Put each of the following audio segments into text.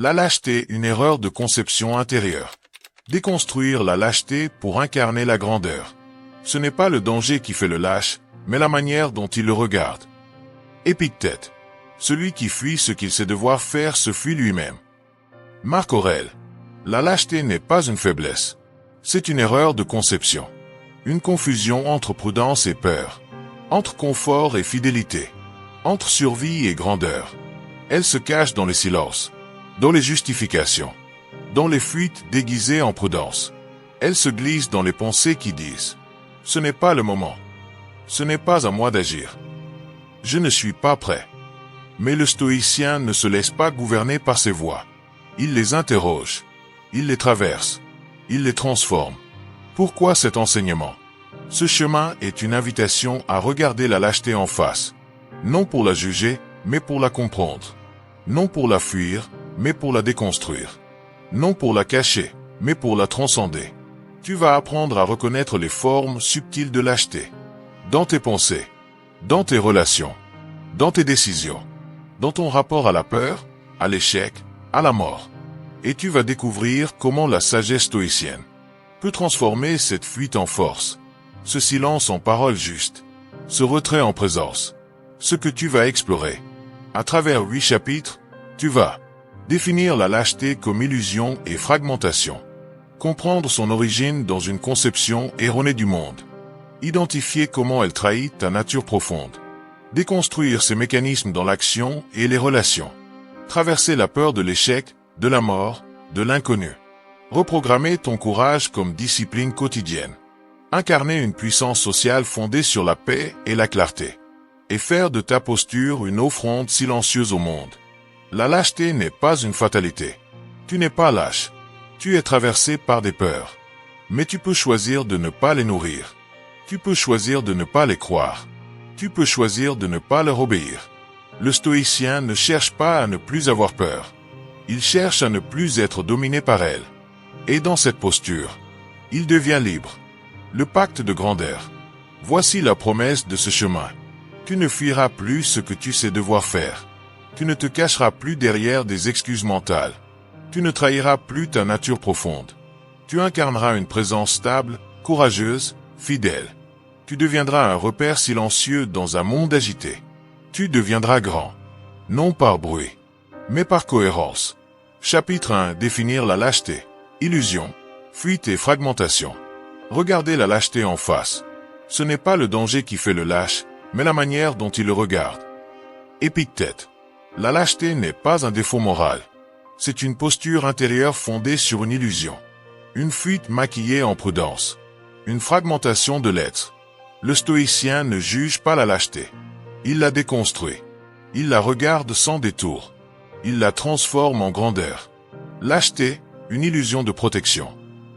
La lâcheté, une erreur de conception intérieure. Déconstruire la lâcheté pour incarner la grandeur. Ce n'est pas le danger qui fait le lâche, mais la manière dont il le regarde. Épictète. Celui qui fuit ce qu'il sait devoir faire se fuit lui-même. Marc Aurèle. La lâcheté n'est pas une faiblesse. C'est une erreur de conception. Une confusion entre prudence et peur. Entre confort et fidélité. Entre survie et grandeur. Elle se cache dans les silences. Dans les justifications. Dans les fuites déguisées en prudence. Elle se glisse dans les pensées qui disent « Ce n'est pas le moment. Ce n'est pas à moi d'agir. Je ne suis pas prêt. » Mais le stoïcien ne se laisse pas gouverner par ses voix. Il les interroge. Il les traverse. Il les transforme. Pourquoi cet enseignement? Ce chemin est une invitation à regarder la lâcheté en face. Non pour la juger, mais pour la comprendre. Non pour la fuir, mais pour la déconstruire. Non pour la cacher, mais pour la transcender. Tu vas apprendre à reconnaître les formes subtiles de lâcheté. Dans tes pensées, dans tes relations, dans tes décisions, dans ton rapport à la peur, à l'échec, à la mort. Et tu vas découvrir comment la sagesse stoïcienne peut transformer cette fuite en force, ce silence en parole juste, ce retrait en présence. Ce que tu vas explorer. À travers 8 chapitres, tu vas définir la lâcheté comme illusion et fragmentation. Comprendre son origine dans une conception erronée du monde. Identifier comment elle trahit ta nature profonde. Déconstruire ses mécanismes dans l'action et les relations. Traverser la peur de l'échec, de la mort, de l'inconnu. Reprogrammer ton courage comme discipline quotidienne. Incarner une puissance sociale fondée sur la paix et la clarté. Et faire de ta posture une offrande silencieuse au monde. La lâcheté n'est pas une fatalité. Tu n'es pas lâche. Tu es traversé par des peurs. Mais tu peux choisir de ne pas les nourrir. Tu peux choisir de ne pas les croire. Tu peux choisir de ne pas leur obéir. Le stoïcien ne cherche pas à ne plus avoir peur. Il cherche à ne plus être dominé par elle. Et dans cette posture, il devient libre. Le pacte de grandeur. Voici la promesse de ce chemin. Tu ne fuiras plus ce que tu sais devoir faire. Tu ne te cacheras plus derrière des excuses mentales. Tu ne trahiras plus ta nature profonde. Tu incarneras une présence stable, courageuse, fidèle. Tu deviendras un repère silencieux dans un monde agité. Tu deviendras grand. Non par bruit, mais par cohérence. Chapitre 1. Définir la lâcheté. Illusion, fuite et fragmentation. Regardez la lâcheté en face. Ce n'est pas le danger qui fait le lâche, mais la manière dont il le regarde. Épictète. La lâcheté n'est pas un défaut moral. C'est une posture intérieure fondée sur une illusion. Une fuite maquillée en prudence. Une fragmentation de l'être. Le stoïcien ne juge pas la lâcheté. Il la déconstruit. Il la regarde sans détour. Il la transforme en grandeur. Lâcheté, une illusion de protection.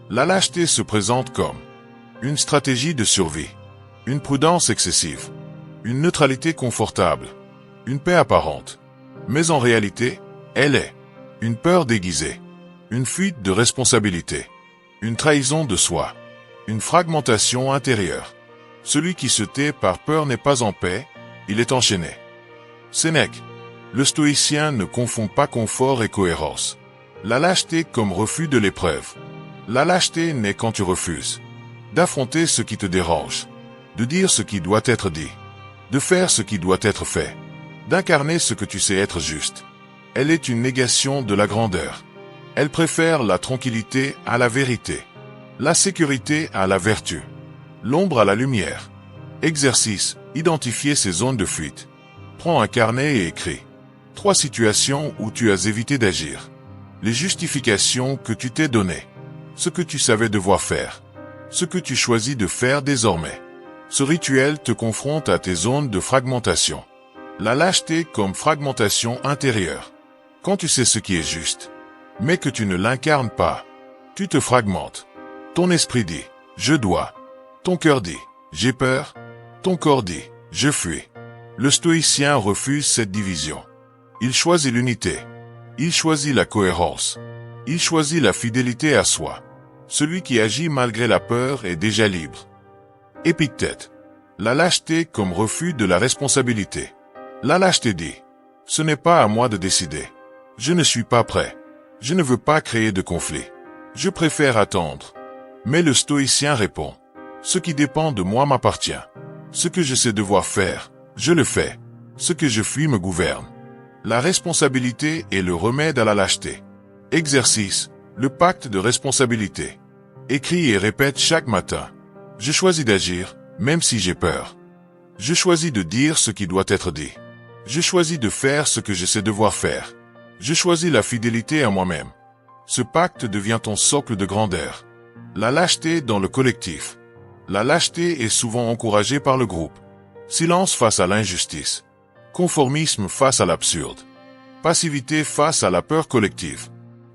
La lâcheté se présente comme une stratégie de survie, une prudence excessive, une neutralité confortable, une paix apparente. Mais en réalité, elle est une peur déguisée, une fuite de responsabilité, une trahison de soi, une fragmentation intérieure. Celui qui se tait par peur n'est pas en paix, il est enchaîné. Sénèque. Le stoïcien ne confond pas confort et cohérence. La lâcheté comme refus de l'épreuve. La lâcheté naît quand tu refuses d'affronter ce qui te dérange, de dire ce qui doit être dit, de faire ce qui doit être fait, d'incarner ce que tu sais être juste. Elle est une négation de la grandeur. Elle préfère la tranquillité à la vérité, la sécurité à la vertu, l'ombre à la lumière. Exercice, identifier ces zones de fuite. Prends un carnet et écris 3 situations où tu as évité d'agir. Les justifications que tu t'es données. Ce que tu savais devoir faire. Ce que tu choisis de faire désormais. Ce rituel te confronte à tes zones de fragmentation. La lâcheté comme fragmentation intérieure. Quand tu sais ce qui est juste, mais que tu ne l'incarnes pas, tu te fragmentes. Ton esprit dit « je dois ». Ton cœur dit « j'ai peur ». Ton corps dit « je fuis ». Le stoïcien refuse cette division. Il choisit l'unité. Il choisit la cohérence. Il choisit la fidélité à soi. Celui qui agit malgré la peur est déjà libre. Épictète. La lâcheté comme refus de la responsabilité. La lâcheté dit « ce n'est pas à moi de décider. Je ne suis pas prêt. Je ne veux pas créer de conflit. Je préfère attendre. Mais le stoïcien répond. Ce qui dépend de moi m'appartient. Ce que je sais devoir faire, je le fais. Ce que je fuis me gouverne. La responsabilité est le remède à la lâcheté. Exercice, le pacte de responsabilité. Écris et répète chaque matin. Je choisis d'agir, même si j'ai peur. Je choisis de dire ce qui doit être dit. Je choisis de faire ce que je sais devoir faire. Je choisis la fidélité à moi-même. Ce pacte devient ton socle de grandeur. La lâcheté dans le collectif. La lâcheté est souvent encouragée par le groupe. Silence face à l'injustice. Conformisme face à l'absurde. Passivité face à la peur collective.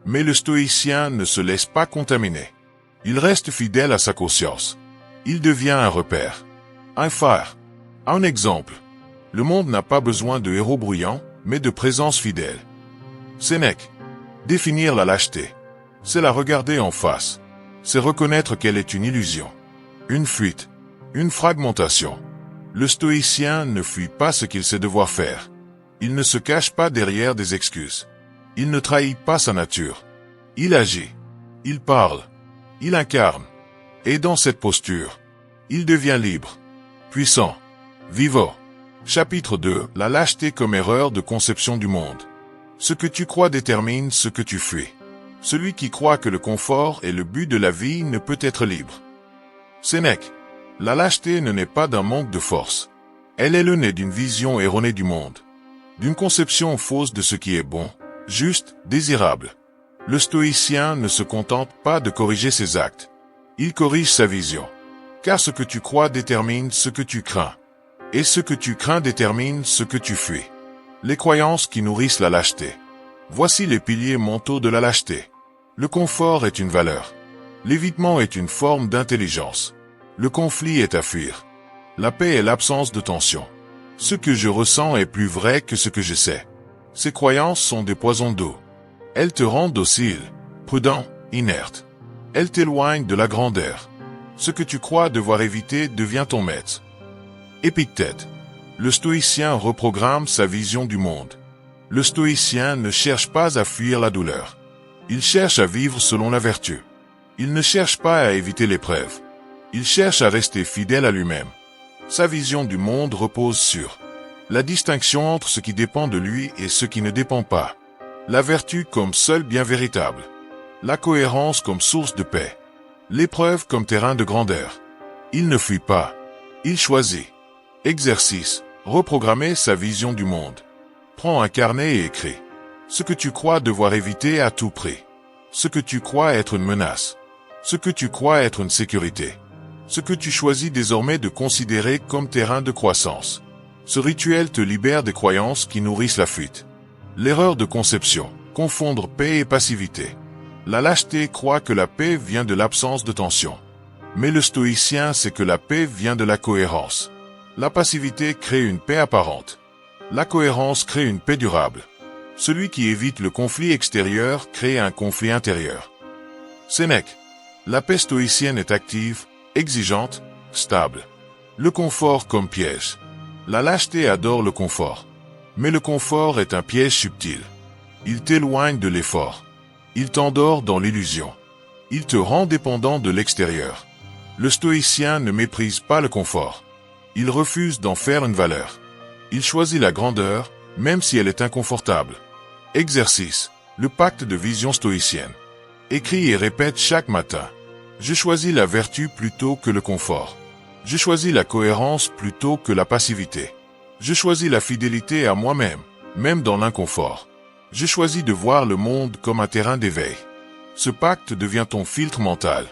Mais le stoïcien ne se laisse pas contaminer. Il reste fidèle à sa conscience. Il devient un repère. Un phare. Un exemple. Le monde n'a pas besoin de héros bruyants, mais de présence fidèle. Sénèque. Définir la lâcheté. C'est la regarder en face. C'est reconnaître qu'elle est une illusion. Une fuite. Une fragmentation. Le stoïcien ne fuit pas ce qu'il sait devoir faire. Il ne se cache pas derrière des excuses. Il ne trahit pas sa nature. Il agit. Il parle. Il incarne. Et dans cette posture, il devient libre, puissant, vivant. Chapitre 2. La lâcheté comme erreur de conception du monde. Ce que tu crois détermine ce que tu fuis. Celui qui croit que le confort est le but de la vie ne peut être libre. Sénèque. La lâcheté ne naît pas d'un manque de force. Elle est le nez d'une vision erronée du monde. D'une conception fausse de ce qui est bon, juste, désirable. Le stoïcien ne se contente pas de corriger ses actes. Il corrige sa vision. Car ce que tu crois détermine ce que tu crains. Et ce que tu crains détermine ce que tu fuis. Les croyances qui nourrissent la lâcheté. Voici les piliers mentaux de la lâcheté. Le confort est une valeur. L'évitement est une forme d'intelligence. Le conflit est à fuir. La paix est l'absence de tension. Ce que je ressens est plus vrai que ce que je sais. Ces croyances sont des poisons d'eau. Elles te rendent docile, prudent, inerte. Elles t'éloignent de la grandeur. Ce que tu crois devoir éviter devient ton maître. Épictète. Le stoïcien reprogramme sa vision du monde. Le stoïcien ne cherche pas à fuir la douleur. Il cherche à vivre selon la vertu. Il ne cherche pas à éviter l'épreuve. Il cherche à rester fidèle à lui-même. Sa vision du monde repose sur la distinction entre ce qui dépend de lui et ce qui ne dépend pas. La vertu comme seul bien véritable. La cohérence comme source de paix. L'épreuve comme terrain de grandeur. Il ne fuit pas. Il choisit. Exercice. Reprogrammer sa vision du monde. Prends un carnet et écris. Ce que tu crois devoir éviter à tout prix. Ce que tu crois être une menace. Ce que tu crois être une sécurité. Ce que tu choisis désormais de considérer comme terrain de croissance. Ce rituel te libère des croyances qui nourrissent la fuite. L'erreur de conception, confondre paix et passivité. La lâcheté croit que la paix vient de l'absence de tension. Mais le stoïcien sait que la paix vient de la cohérence. La passivité crée une paix apparente. La cohérence crée une paix durable. Celui qui évite le conflit extérieur crée un conflit intérieur. Sénèque. La paix stoïcienne est active, exigeante, stable. Le confort comme piège. La lâcheté adore le confort. Mais le confort est un piège subtil. Il t'éloigne de l'effort. Il t'endort dans l'illusion. Il te rend dépendant de l'extérieur. Le stoïcien ne méprise pas le confort. Il refuse d'en faire une valeur. Il choisit la grandeur, même si elle est inconfortable. Exercice. Le pacte de vision stoïcienne. Écris et répète chaque matin. Je choisis la vertu plutôt que le confort. Je choisis la cohérence plutôt que la passivité. Je choisis la fidélité à moi-même, même dans l'inconfort. Je choisis de voir le monde comme un terrain d'éveil. Ce pacte devient ton filtre mental.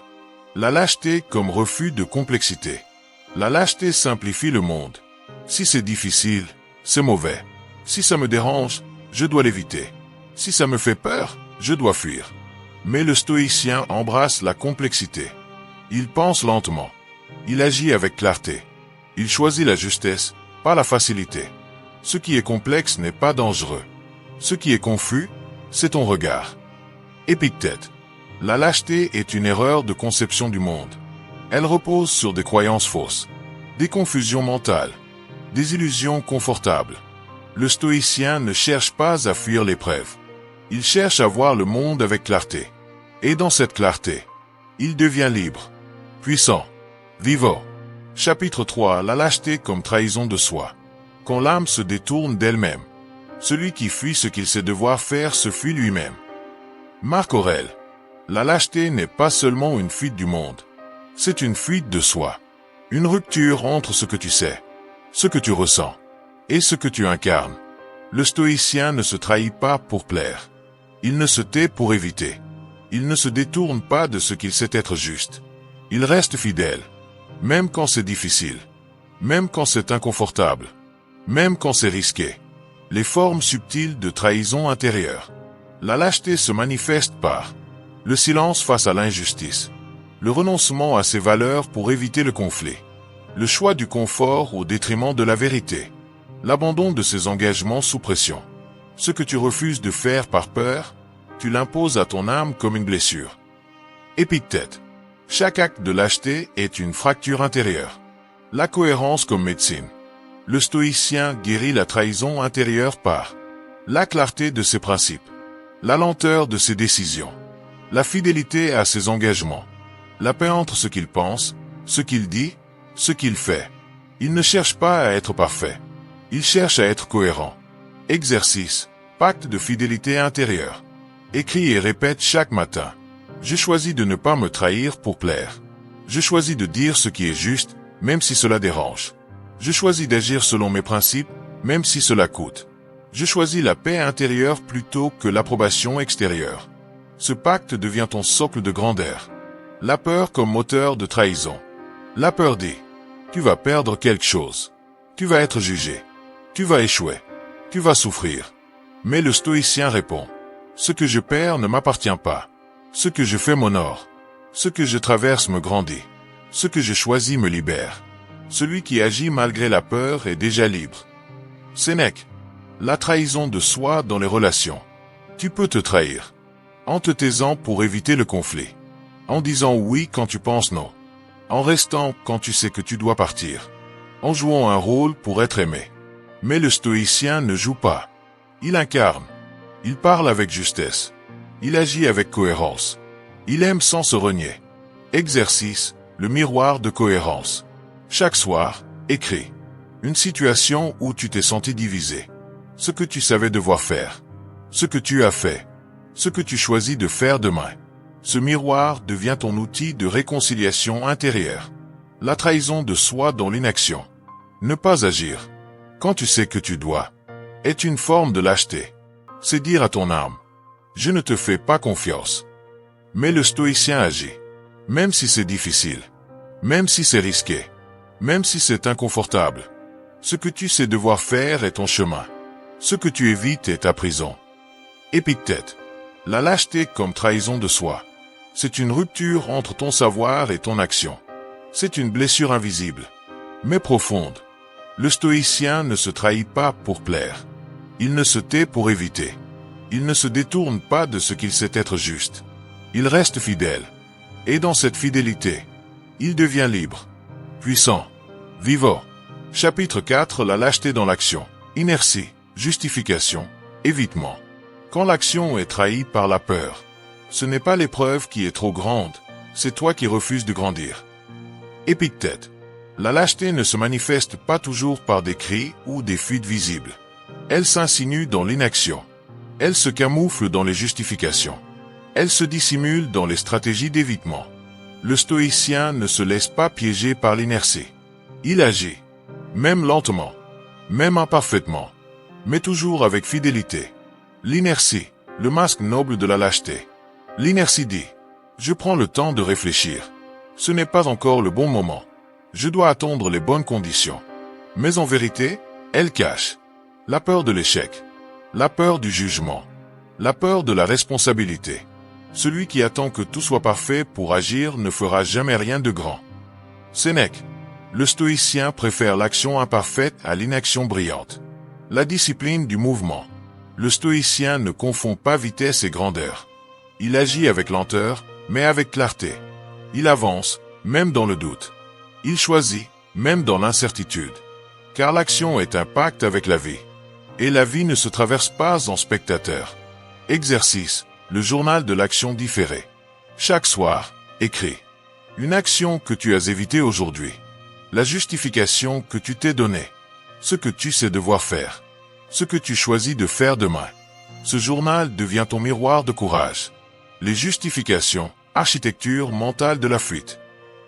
La lâcheté comme refus de complexité. La lâcheté simplifie le monde. Si c'est difficile, c'est mauvais. Si ça me dérange, je dois l'éviter. Si ça me fait peur, je dois fuir. Mais le stoïcien embrasse la complexité. Il pense lentement. Il agit avec clarté. Il choisit la justesse, pas la facilité. Ce qui est complexe n'est pas dangereux. Ce qui est confus, c'est ton regard. Épictète. La lâcheté est une erreur de conception du monde. Elle repose sur des croyances fausses, des confusions mentales, des illusions confortables. Le stoïcien ne cherche pas à fuir l'épreuve. Il cherche à voir le monde avec clarté. Et dans cette clarté, il devient libre, puissant, vivant. Chapitre 3. La lâcheté comme trahison de soi. Quand l'âme se détourne d'elle-même, celui qui fuit ce qu'il sait devoir faire se fuit lui-même. Marc Aurèle. La lâcheté n'est pas seulement une fuite du monde. C'est une fuite de soi. Une rupture entre ce que tu sais, ce que tu ressens, et ce que tu incarnes. Le stoïcien ne se trahit pas pour plaire. Il ne se tait pour éviter. Il ne se détourne pas de ce qu'il sait être juste. Il reste fidèle, même quand c'est difficile, même quand c'est inconfortable, même quand c'est risqué. Les formes subtiles de trahison intérieure. La lâcheté se manifeste par le silence face à l'injustice, le renoncement à ses valeurs pour éviter le conflit, le choix du confort au détriment de la vérité, l'abandon de ses engagements sous pression. Ce que tu refuses de faire par peur, tu l'imposes à ton âme comme une blessure. Épictète. Chaque acte de lâcheté est une fracture intérieure. La cohérence comme médecine. Le stoïcien guérit la trahison intérieure par la clarté de ses principes, la lenteur de ses décisions, la fidélité à ses engagements, la paix entre ce qu'il pense, ce qu'il dit, ce qu'il fait. Il ne cherche pas à être parfait. Il cherche à être cohérent. Exercice, pacte de fidélité intérieure. Écris et répète chaque matin. Je choisis de ne pas me trahir pour plaire. Je choisis de dire ce qui est juste, même si cela dérange. Je choisis d'agir selon mes principes, même si cela coûte. Je choisis la paix intérieure plutôt que l'approbation extérieure. Ce pacte devient ton socle de grandeur. La peur comme moteur de trahison. La peur dit, tu vas perdre quelque chose. Tu vas être jugé. Tu vas échouer. Tu vas souffrir. Mais le stoïcien répond, ce que je perds ne m'appartient pas. Ce que je fais m'honore. Ce que je traverse me grandit. Ce que je choisis me libère. Celui qui agit malgré la peur est déjà libre. Sénèque. La trahison de soi dans les relations. Tu peux te trahir. En te taisant pour éviter le conflit. En disant oui quand tu penses non. En restant quand tu sais que tu dois partir. En jouant un rôle pour être aimé. Mais le stoïcien ne joue pas. Il incarne. Il parle avec justesse. Il agit avec cohérence. Il aime sans se renier. Exercice, le miroir de cohérence. Chaque soir, écris. Une situation où tu t'es senti divisé. Ce que tu savais devoir faire. Ce que tu as fait. Ce que tu choisis de faire demain. Ce miroir devient ton outil de réconciliation intérieure. La trahison de soi dans l'inaction. Ne pas agir, quand tu sais que tu dois, est une forme de lâcheté. C'est dire à ton âme, je ne te fais pas confiance. Mais le stoïcien agit, même si c'est difficile, même si c'est risqué, même si c'est inconfortable. Ce que tu sais devoir faire est ton chemin. Ce que tu évites est ta prison. Épictète. La lâcheté comme trahison de soi. C'est une rupture entre ton savoir et ton action. C'est une blessure invisible, mais profonde. Le stoïcien ne se trahit pas pour plaire. Il ne se tait pour éviter. Il ne se détourne pas de ce qu'il sait être juste. Il reste fidèle. Et dans cette fidélité, il devient libre, puissant, vivant. Chapitre 4. La lâcheté dans l'action. Inertie, justification, évitement. Quand l'action est trahie par la peur, ce n'est pas l'épreuve qui est trop grande, c'est toi qui refuses de grandir. Épictète. La lâcheté ne se manifeste pas toujours par des cris ou des fuites visibles. Elle s'insinue dans l'inaction. Elle se camoufle dans les justifications. Elle se dissimule dans les stratégies d'évitement. Le stoïcien ne se laisse pas piéger par l'inertie. Il agit, même lentement, même imparfaitement, mais toujours avec fidélité. L'inertie, le masque noble de la lâcheté. L'inertie dit, je prends le temps de réfléchir. Ce n'est pas encore le bon moment. Je dois attendre les bonnes conditions. Mais en vérité, elle cache la peur de l'échec, la peur du jugement, la peur de la responsabilité. Celui qui attend que tout soit parfait pour agir ne fera jamais rien de grand. Sénèque. Le stoïcien préfère l'action imparfaite à l'inaction brillante. La discipline du mouvement. Le stoïcien ne confond pas vitesse et grandeur. Il agit avec lenteur, mais avec clarté. Il avance, même dans le doute. Il choisit, même dans l'incertitude. Car l'action est un pacte avec la vie. Et la vie ne se traverse pas en spectateur. Exercice. Le journal de l'action différée. Chaque soir, écris une action que tu as évitée aujourd'hui. La justification que tu t'es donnée. Ce que tu sais devoir faire. Ce que tu choisis de faire demain. Ce journal devient ton miroir de courage. Les justifications. Architecture mentale de la fuite.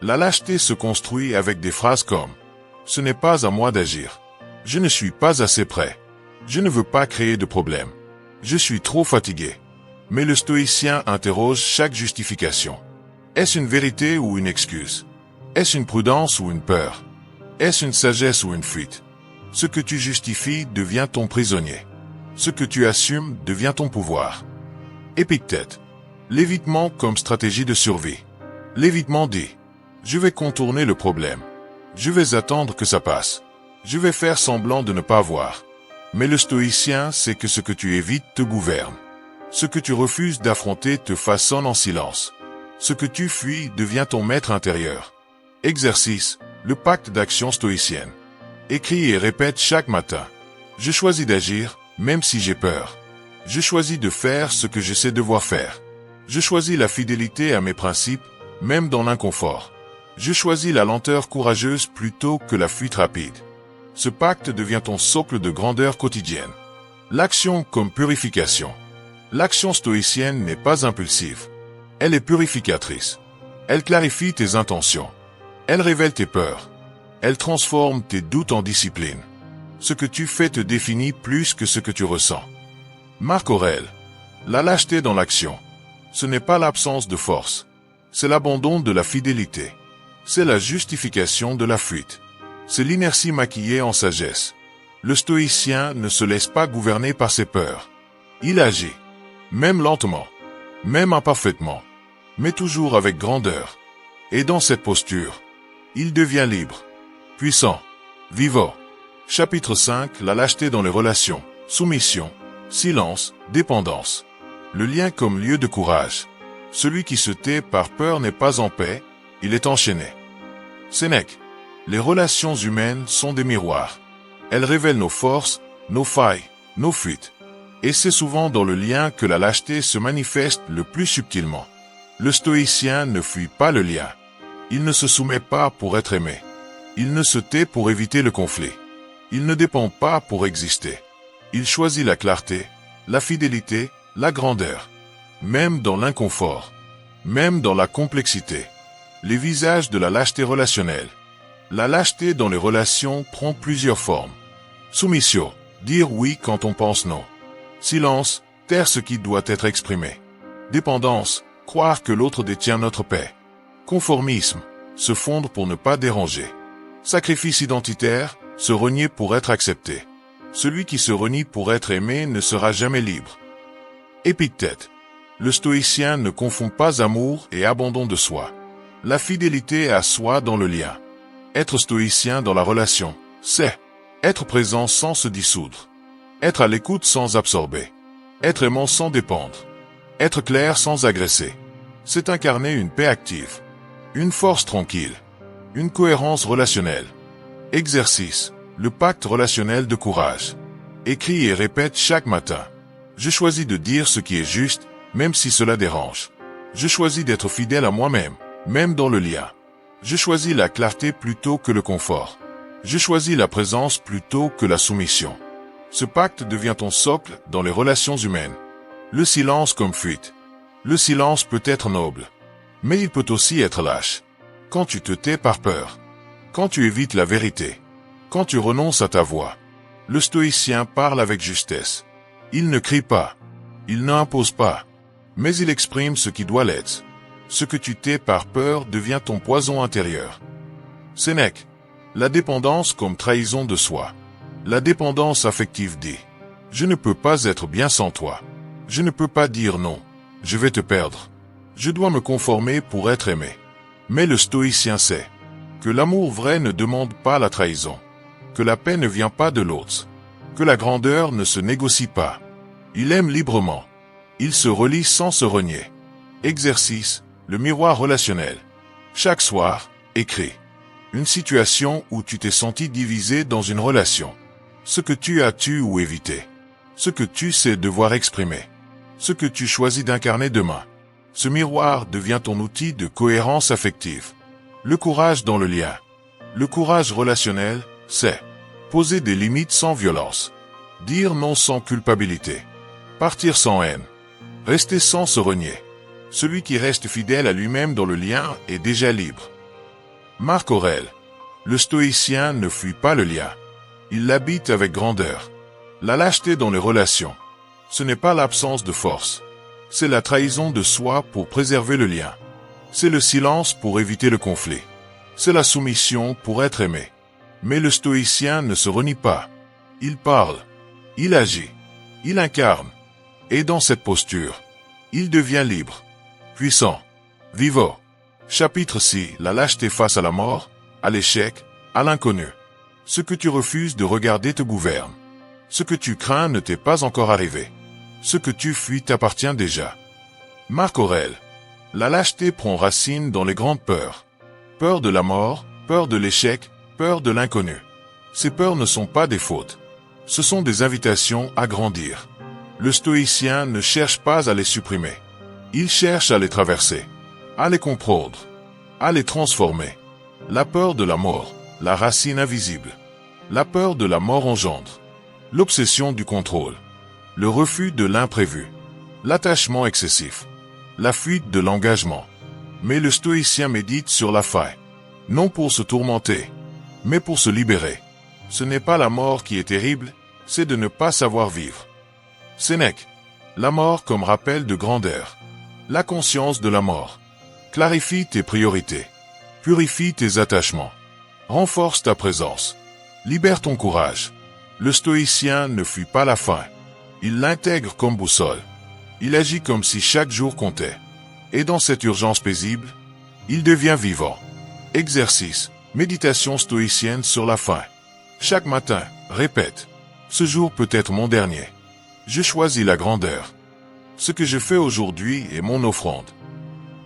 La lâcheté se construit avec des phrases comme « Ce n'est pas à moi d'agir. Je ne suis pas assez prêt. Je ne veux pas créer de problème. Je suis trop fatigué. » Mais le stoïcien interroge chaque justification. Est-ce une vérité ou une excuse? Est-ce une prudence ou une peur? Est-ce une sagesse ou une fuite? Ce que tu justifies devient ton prisonnier. Ce que tu assumes devient ton pouvoir. Épictète. L'évitement comme stratégie de survie. L'évitement dit « Je vais contourner le problème. Je vais attendre que ça passe. Je vais faire semblant de ne pas voir. » Mais le stoïcien sait que ce que tu évites te gouverne. Ce que tu refuses d'affronter te façonne en silence. Ce que tu fuis devient ton maître intérieur. Exercice. Le pacte d'action stoïcienne. Écris et répète chaque matin. Je choisis d'agir, même si j'ai peur. Je choisis de faire ce que je sais devoir faire. Je choisis la fidélité à mes principes, même dans l'inconfort. Je choisis la lenteur courageuse plutôt que la fuite rapide. Ce pacte devient ton socle de grandeur quotidienne. L'action comme purification. L'action stoïcienne n'est pas impulsive. Elle est purificatrice. Elle clarifie tes intentions. Elle révèle tes peurs. Elle transforme tes doutes en discipline. Ce que tu fais te définit plus que ce que tu ressens. Marc Aurèle. La lâcheté dans l'action. Ce n'est pas l'absence de force. C'est l'abandon de la fidélité. C'est la justification de la fuite. C'est l'inertie maquillée en sagesse. Le stoïcien ne se laisse pas gouverner par ses peurs. Il agit. Même lentement. Même imparfaitement. Mais toujours avec grandeur. Et dans cette posture, il devient libre. Puissant. Vivant. Chapitre 5. La lâcheté dans les relations. Soumission. Silence. Dépendance. Le lien comme lieu de courage. Celui qui se tait par peur n'est pas en paix, il est enchaîné. Sénèque. Les relations humaines sont des miroirs. Elles révèlent nos forces, nos failles, nos fuites. Et c'est souvent dans le lien que la lâcheté se manifeste le plus subtilement. Le stoïcien ne fuit pas le lien. Il ne se soumet pas pour être aimé. Il ne se tait pour éviter le conflit. Il ne dépend pas pour exister. Il choisit la clarté, la fidélité, la grandeur. Même dans l'inconfort. Même dans la complexité. Les visages de la lâcheté relationnelle. La lâcheté dans les relations prend plusieurs formes. Soumission. Dire oui quand on pense non. Silence. Taire ce qui doit être exprimé. Dépendance. Croire que l'autre détient notre paix. Conformisme. Se fondre pour ne pas déranger. Sacrifice identitaire. Se renier pour être accepté. Celui qui se renie pour être aimé ne sera jamais libre. Épictète. Le stoïcien ne confond pas amour et abandon de soi. La fidélité à soi dans le lien. Être stoïcien dans la relation, c'est être présent sans se dissoudre. Être à l'écoute sans absorber. Être aimant sans dépendre. Être clair sans agresser. C'est incarner une paix active. Une force tranquille. Une cohérence relationnelle. Exercice. Le pacte relationnel de courage. Écris et répète chaque matin. Je choisis de dire ce qui est juste, même si cela dérange. Je choisis d'être fidèle à moi-même, même dans le lien. Je choisis la clarté plutôt que le confort. Je choisis la présence plutôt que la soumission. Ce pacte devient ton socle dans les relations humaines. Le silence comme fuite. Le silence peut être noble. Mais il peut aussi être lâche. Quand tu te tais par peur. Quand tu évites la vérité. Quand tu renonces à ta voix. Le stoïcien parle avec justesse. Il ne crie pas. Il n'impose pas. Mais il exprime ce qui doit l'être. Ce que tu tais par peur devient ton poison intérieur. Sénèque. La dépendance comme trahison de soi. La dépendance affective dit « Je ne peux pas être bien sans toi. Je ne peux pas dire non. Je vais te perdre. Je dois me conformer pour être aimé. » Mais le stoïcien sait que l'amour vrai ne demande pas la trahison. Que la paix ne vient pas de l'autre. Que la grandeur ne se négocie pas. Il aime librement. Il se relie sans se renier. Exercice. Le miroir relationnel. Chaque soir, écris une situation où tu t'es senti divisé dans une relation. Ce que tu as tué ou évité. Ce que tu sais devoir exprimer. ce que tu choisis d'incarner demain. Ce miroir devient ton outil de cohérence affective. Le courage dans le lien. Le courage relationnel, c'est poser des limites sans violence, dire non sans culpabilité, partir sans haine, rester sans se renier. Celui qui reste fidèle à lui-même dans le lien est déjà libre. Marc Aurèle. Le stoïcien ne fuit pas le lien. Il l'habite avec grandeur. La lâcheté dans les relations, ce n'est pas l'absence de force. C'est la trahison de soi pour préserver le lien. C'est le silence pour éviter le conflit. C'est la soumission pour être aimé. Mais le stoïcien ne se renie pas. Il parle, il agit, il incarne. Et dans cette posture, il devient libre, puissant, vivant. Chapitre 6. La lâcheté face à la mort, à l'échec, à l'inconnu. Ce que tu refuses de regarder te gouverne. Ce que tu crains ne t'est pas encore arrivé. Ce que tu fuis t'appartient déjà. Marc Aurèle. La lâcheté prend racine dans les grandes peurs. Peur de la mort, peur de l'échec, peur de l'inconnu. Ces peurs ne sont pas des fautes. Ce sont des invitations à grandir. Le stoïcien ne cherche pas à les supprimer. Il cherche à les traverser, à les comprendre, à les transformer. La peur de la mort, la racine invisible. La peur de la mort engendre l'obsession du contrôle, le refus de l'imprévu, l'attachement excessif, la fuite de l'engagement. Mais le stoïcien médite sur la fin, non pour se tourmenter, mais pour se libérer. Ce n'est pas la mort qui est terrible, c'est de ne pas savoir vivre. Sénèque. La mort comme rappel de grandeur. La conscience de la mort. Clarifie tes priorités. Purifie tes attachements. Renforce ta présence. Libère ton courage. Le stoïcien ne fuit pas la faim. Il l'intègre comme boussole. Il agit comme si chaque jour comptait. Et dans cette urgence paisible, il devient vivant. Exercice. Méditation stoïcienne sur la faim. Chaque matin, répète. Ce jour peut être mon dernier. Je choisis la grandeur. Ce que je fais aujourd'hui est mon offrande.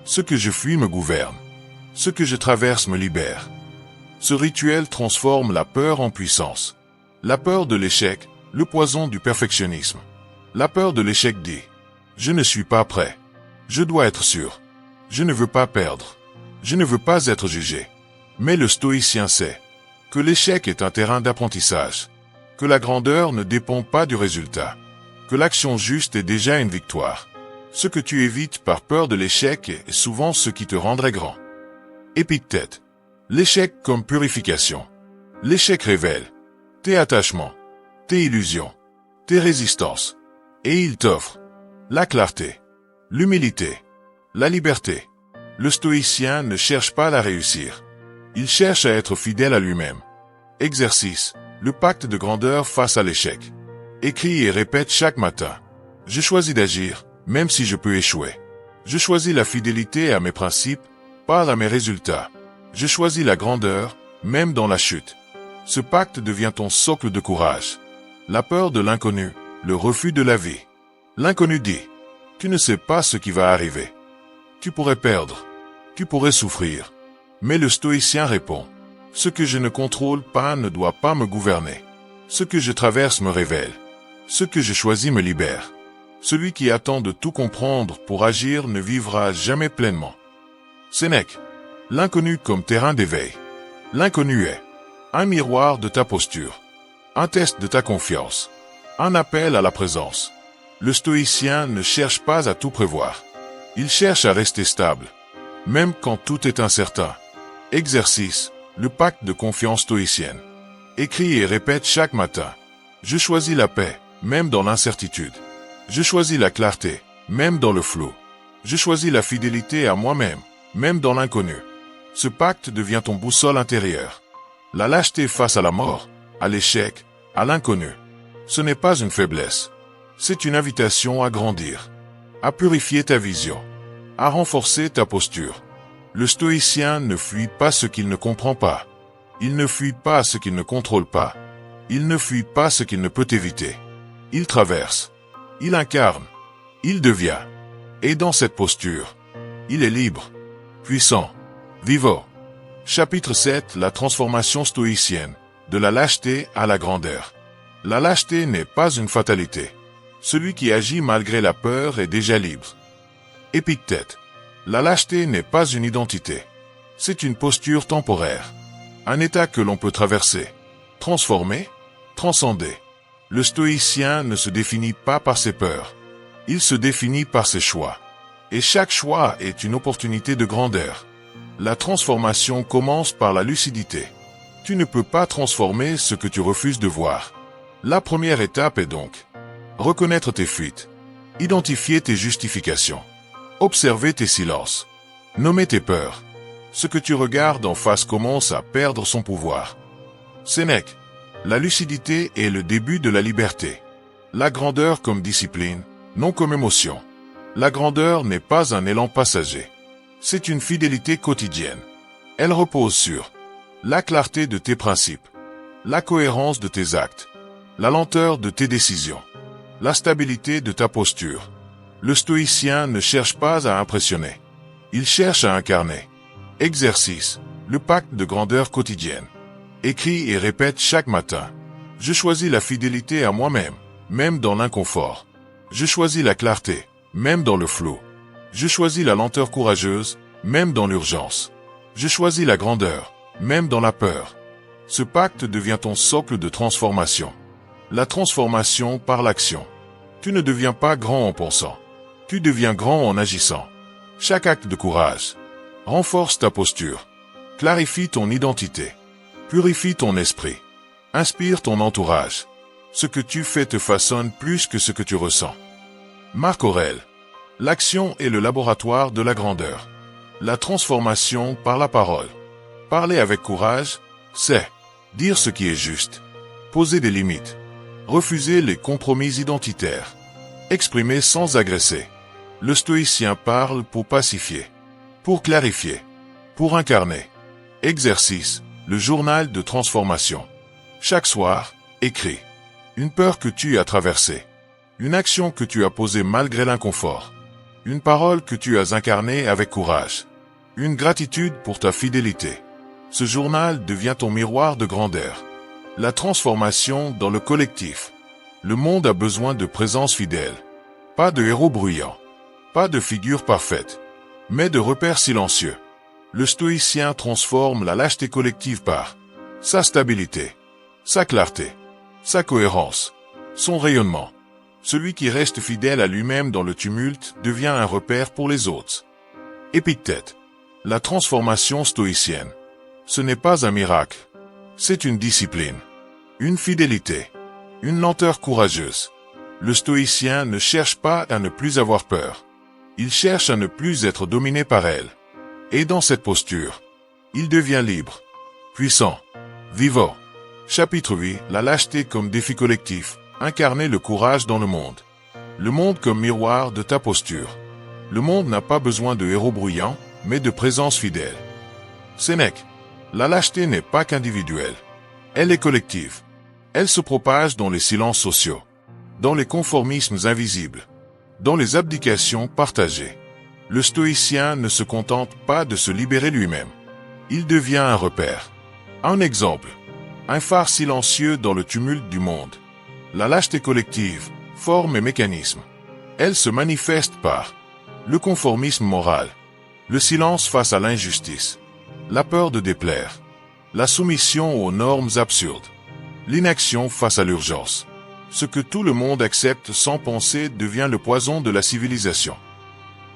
Ce que je fuis me gouverne. Ce que je traverse me libère. Ce rituel transforme la peur en puissance. La peur de l'échec, le poison du perfectionnisme. La peur de l'échec dit « Je ne suis pas prêt. Je dois être sûr. Je ne veux pas perdre. Je ne veux pas être jugé. » Mais le stoïcien sait que l'échec est un terrain d'apprentissage, que la grandeur ne dépend pas du résultat, que l'action juste est déjà une victoire. Ce que tu évites par peur de l'échec est souvent ce qui te rendrait grand. Épictète. L'échec comme purification. L'échec révèle tes attachements, tes illusions, tes résistances. Et il t'offre la clarté, l'humilité, la liberté. Le stoïcien ne cherche pas à la réussir. Il cherche à être fidèle à lui-même. Exercice. Le pacte de grandeur face à l'échec. Écris et répète chaque matin. Je choisis d'agir, même si je peux échouer. Je choisis la fidélité à mes principes, pas à mes résultats. Je choisis la grandeur, même dans la chute. Ce pacte devient ton socle de courage. La peur de l'inconnu, le refus de la vie. L'inconnu dit, tu ne sais pas ce qui va arriver. Tu pourrais perdre. Tu pourrais souffrir. Mais le stoïcien répond, ce que je ne contrôle pas ne doit pas me gouverner. Ce que je traverse me révèle. Ce que je choisis me libère. Celui qui attend de tout comprendre pour agir ne vivra jamais pleinement. Sénèque. L'inconnu comme terrain d'éveil. L'inconnu est un miroir de ta posture, un test de ta confiance, un appel à la présence. Le stoïcien ne cherche pas à tout prévoir. Il cherche à rester stable, même quand tout est incertain. Exercice. Le pacte de confiance stoïcienne. Écris et répète chaque matin. Je choisis la paix, même dans l'incertitude. Je choisis la clarté, même dans le flou. Je choisis la fidélité à moi-même, même dans l'inconnu. Ce pacte devient ton boussole intérieure. La lâcheté face à la mort, à l'échec, à l'inconnu. Ce n'est pas une faiblesse. C'est une invitation à grandir, à purifier ta vision, à renforcer ta posture. Le stoïcien ne fuit pas ce qu'il ne comprend pas. Il ne fuit pas ce qu'il ne contrôle pas. Il ne fuit pas ce qu'il ne peut éviter. Il traverse. Il incarne. Il devient. Et dans cette posture, il est libre, puissant, vivant. Chapitre 7. La transformation stoïcienne. De la lâcheté à la grandeur. La lâcheté n'est pas une fatalité. Celui qui agit malgré la peur est déjà libre. Épictète. La lâcheté n'est pas une identité. C'est une posture temporaire. Un état que l'on peut traverser, transformer, transcender. Le stoïcien ne se définit pas par ses peurs. Il se définit par ses choix. Et chaque choix est une opportunité de grandeur. La transformation commence par la lucidité. Tu ne peux pas transformer ce que tu refuses de voir. La première étape est donc reconnaître tes fuites, identifier tes justifications, observer tes silences, nommer tes peurs. Ce que tu regardes en face commence à perdre son pouvoir. Sénèque. La lucidité est le début de la liberté. La grandeur comme discipline, non comme émotion. La grandeur n'est pas un élan passager. C'est une fidélité quotidienne. Elle repose sur la clarté de tes principes, la cohérence de tes actes, la lenteur de tes décisions, la stabilité de ta posture. Le stoïcien ne cherche pas à impressionner. Il cherche à incarner. Exercice, le pacte de grandeur quotidienne. Écris et répète chaque matin. Je choisis la fidélité à moi-même, même dans l'inconfort. Je choisis la clarté, même dans le flou. Je choisis la lenteur courageuse, même dans l'urgence. Je choisis la grandeur, même dans la peur. Ce pacte devient ton socle de transformation. La transformation par l'action. Tu ne deviens pas grand en pensant. Tu deviens grand en agissant. Chaque acte de courage renforce ta posture, clarifie ton identité, purifie ton esprit, inspire ton entourage. Ce que tu fais te façonne plus que ce que tu ressens. Marc Aurèle. L'action est le laboratoire de la grandeur. La transformation par la parole. Parler avec courage, c'est dire ce qui est juste, poser des limites, refuser les compromis identitaires, exprimer sans agresser. Le stoïcien parle pour pacifier, pour clarifier, pour incarner. Exercice, le journal de transformation. Chaque soir, écris une peur que tu as traversée, une action que tu as posée malgré l'inconfort, une parole que tu as incarnée avec courage, une gratitude pour ta fidélité. Ce journal devient ton miroir de grandeur. La transformation dans le collectif. Le monde a besoin de présence fidèle. Pas de héros bruyants, pas de figure parfaite, mais de repères silencieux. Le stoïcien transforme la lâcheté collective par sa stabilité, sa clarté, sa cohérence, son rayonnement. Celui qui reste fidèle à lui-même dans le tumulte devient un repère pour les autres. Épictète. La transformation stoïcienne. Ce n'est pas un miracle. C'est une discipline. Une fidélité. Une lenteur courageuse. Le stoïcien ne cherche pas à ne plus avoir peur. Il cherche à ne plus être dominé par elle. Et dans cette posture, il devient libre, puissant, vivant. Chapitre 8. La lâcheté comme défi collectif. Incarner le courage dans le monde. Le monde comme miroir de ta posture. Le monde n'a pas besoin de héros bruyants, mais de présence fidèle. Sénèque. La lâcheté n'est pas qu'individuelle. Elle est collective. Elle se propage dans les silences sociaux, dans les conformismes invisibles, dans les abdications partagées. Le stoïcien ne se contente pas de se libérer lui-même. Il devient un repère, un exemple, un phare silencieux dans le tumulte du monde. La lâcheté collective, forme et mécanisme. Elle se manifeste par le conformisme moral, le silence face à l'injustice, la peur de déplaire, la soumission aux normes absurdes, l'inaction face à l'urgence. Ce que tout le monde accepte sans penser devient le poison de la civilisation.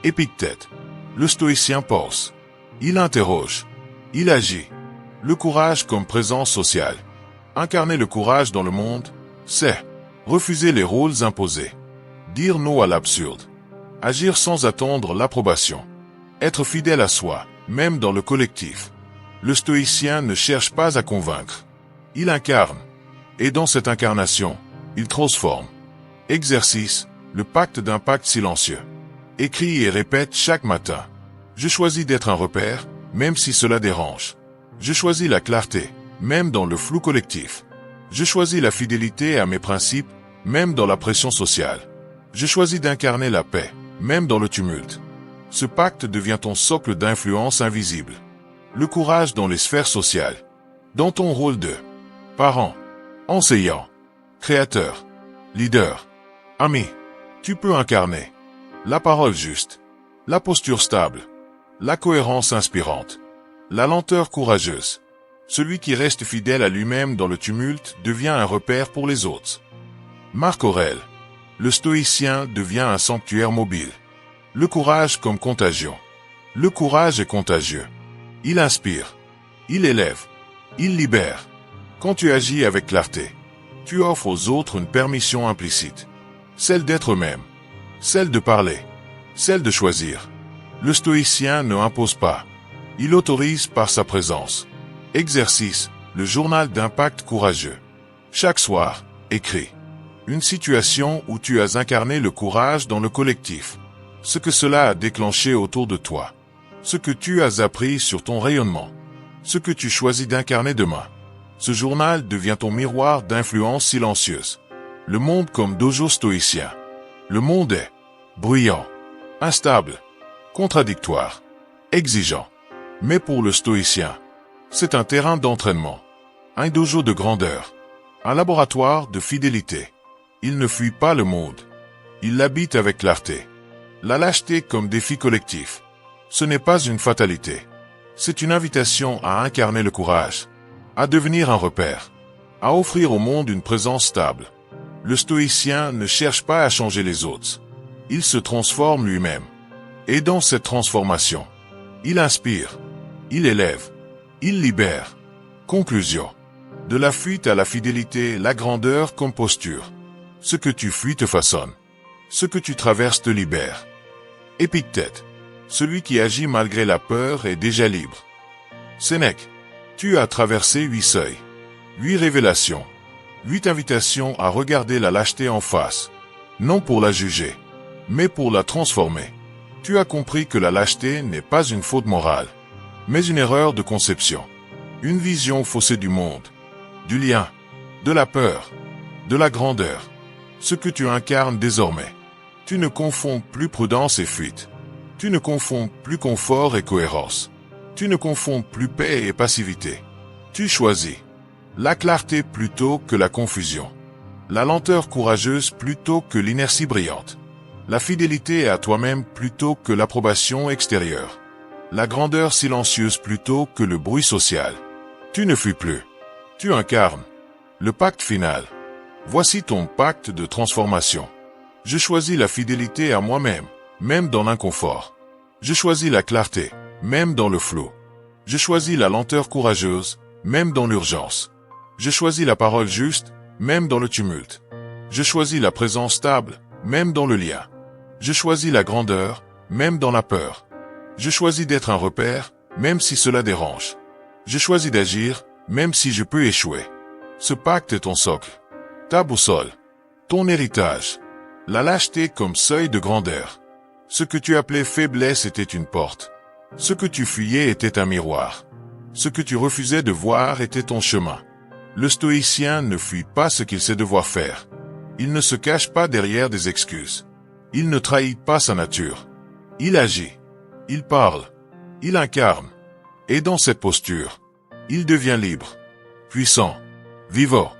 Épictète. Le stoïcien pense. Il interroge. Il agit. Le courage comme présence sociale. Incarner le courage dans le monde, c'est refuser les rôles imposés, dire non à l'absurde, agir sans attendre l'approbation, être fidèle à soi, même dans le collectif. Le stoïcien ne cherche pas à convaincre. Il incarne. Et dans cette incarnation, il transforme. Exercice, le pacte d'un pacte silencieux. Écris et répète chaque matin. Je choisis d'être un repère, même si cela dérange. Je choisis la clarté, même dans le flou collectif. Je choisis la fidélité à mes principes, même dans la pression sociale. Je choisis d'incarner la paix, même dans le tumulte. Ce pacte devient ton socle d'influence invisible. Le courage dans les sphères sociales. Dans ton rôle de parent, enseignant, créateur, leader. Ami, tu peux incarner la parole juste, la posture stable, la cohérence inspirante, la lenteur courageuse. Celui qui reste fidèle à lui-même dans le tumulte devient un repère pour les autres. Marc Aurèle. Le stoïcien devient un sanctuaire mobile. Le courage comme contagion. Le courage est contagieux. Il inspire. Il élève. Il libère. Quand tu agis avec clarté, tu offres aux autres une permission implicite. Celle d'être eux-mêmes. Celle de parler. Celle de choisir. Le stoïcien ne impose pas. Il autorise par sa présence. Exercice, le journal d'impact courageux. Chaque soir, écris. Une situation où tu as incarné le courage dans le collectif. Ce que cela a déclenché autour de toi. Ce que tu as appris sur ton rayonnement. Ce que tu choisis d'incarner demain. Ce journal devient ton miroir d'influence silencieuse. Le monde comme dojo stoïcien. Le monde est bruyant, instable, contradictoire, exigeant. Mais pour le stoïcien, c'est un terrain d'entraînement, un dojo de grandeur, un laboratoire de fidélité. Il ne fuit pas le monde. Il l'habite avec clarté. La lâcheté comme défi collectif. Ce n'est pas une fatalité. C'est une invitation à incarner le courage, à devenir un repère, à offrir au monde une présence stable. Le stoïcien ne cherche pas à changer les autres. Il se transforme lui-même. Et dans cette transformation, il inspire, il élève, il libère. Conclusion. De la fuite à la fidélité, la grandeur comme posture. Ce que tu fuis te façonne. Ce que tu traverses te libère. Épictète. Celui qui agit malgré la peur est déjà libre. Sénèque. Tu as traversé 8 seuils. 8 révélations. 8 invitations à regarder la lâcheté en face. Non pour la juger, mais pour la transformer. Tu as compris que la lâcheté n'est pas une faute morale, mais une erreur de conception. Une vision faussée du monde, du lien, de la peur, de la grandeur. Ce que tu incarnes désormais. Tu ne confonds plus prudence et fuite. Tu ne confonds plus confort et cohérence. Tu ne confonds plus paix et passivité. Tu choisis la clarté plutôt que la confusion. La lenteur courageuse plutôt que l'inertie brillante. La fidélité à toi-même plutôt que l'approbation extérieure. La grandeur silencieuse plutôt que le bruit social. Tu ne fuis plus. Tu incarnes le pacte final. Voici ton pacte de transformation. Je choisis la fidélité à moi-même, même dans l'inconfort. Je choisis la clarté, même dans le flou. Je choisis la lenteur courageuse, même dans l'urgence. Je choisis la parole juste, même dans le tumulte. Je choisis la présence stable, même dans le lien. Je choisis la grandeur, même dans la peur. Je choisis d'être un repère, même si cela dérange. Je choisis d'agir, même si je peux échouer. Ce pacte est ton socle, ta boussole, ton héritage. La lâcheté comme seuil de grandeur. Ce que tu appelais faiblesse était une porte. Ce que tu fuyais était un miroir. Ce que tu refusais de voir était ton chemin. Le stoïcien ne fuit pas ce qu'il sait devoir faire. Il ne se cache pas derrière des excuses. Il ne trahit pas sa nature. Il agit. Il parle. Il incarne. Et dans cette posture, il devient libre, puissant, vivant.